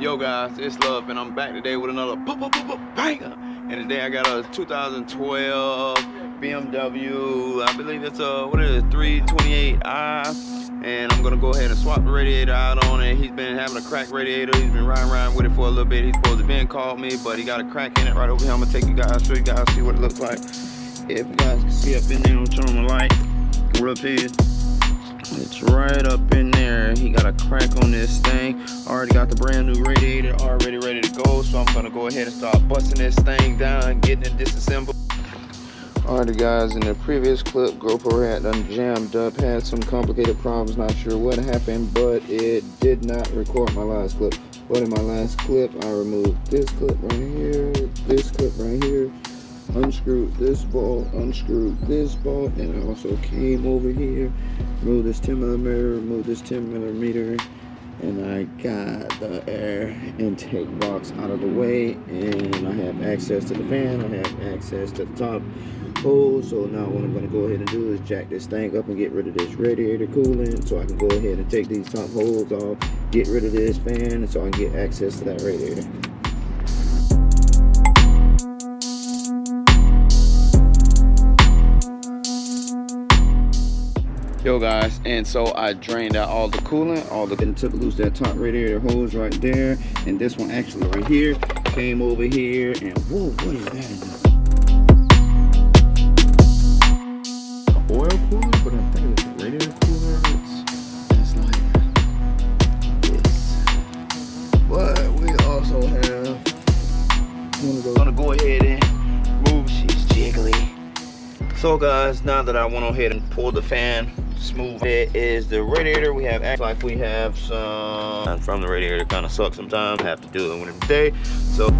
Yo guys, it's Love and I'm back today with another banger. And today I got a 2012 BMW, I believe it's a, 328i. And I'm gonna go ahead and swap the radiator out on it. He's been having a cracked radiator. He's been riding with it for a little bit. He's supposed to have called me, but he got a crack in it right over here. I'm gonna take you guys, show you guys, see what it looks like. If you guys can see up in there, I'm turning the light. Rub here. It's right up in there. He got a crack on this thing. Already got the brand new radiator already ready to go, so I'm gonna go ahead and start busting this thing down, getting it disassembled. Alright guys, in the previous clip, GoPro had done jammed up, had some complicated problems, not sure what happened, but it did not record my last clip. But in my last clip, I removed this clip right here, this clip right here, unscrewed this bolt, unscrewed this bolt, and I also came over here, removed this 10mm, removed this 10mm, and I got the air intake box out of the way, and I have access to the fan, I have access to the top hole. So now what I'm going to go ahead and do is jack this thing up and get rid of this radiator coolant, so I can go ahead and take these top holes off, get rid of this fan, and so I can get access to that radiator. Yo guys, and so I drained out all the coolant, and took loose that top radiator hose right there, and this one actually right here came over here, and whoa, what is that in there? Oil cooler, but I think it's a radiator cooler. It's like this. But we also have one of those. I'm gonna go ahead and move. She's jiggly. So guys, now that I went ahead and pulled the fan smooth, it is the radiator. We have act like we have some from the radiator. Kind of sucks sometimes. Have to do it one day. So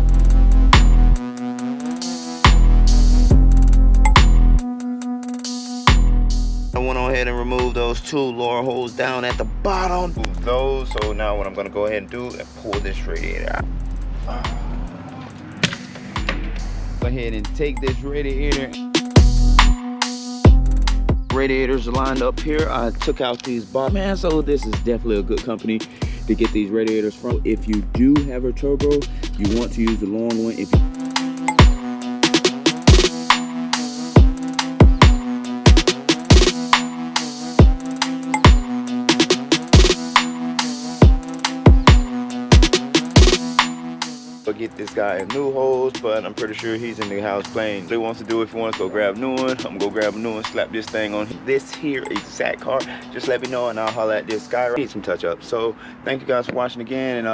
I went on ahead and removed those two lower holes down at the bottom. Move those. So now what I'm gonna go ahead and do is pull this radiator out. Go ahead and take this radiator. Radiators are lined up here. I took out these bottom, man, so this is definitely a good company to get these radiators from. If you do have a turbo, you want to use the long one. If you get this guy a new hose, but I'm pretty sure he's in the house playing. If he wants to do it, if he wants to go grab a new one, I'm gonna go grab a new one, slap this thing on this here exact car. Just let me know and I'll holler at this guy. Need some touch up. So thank you guys for watching again, and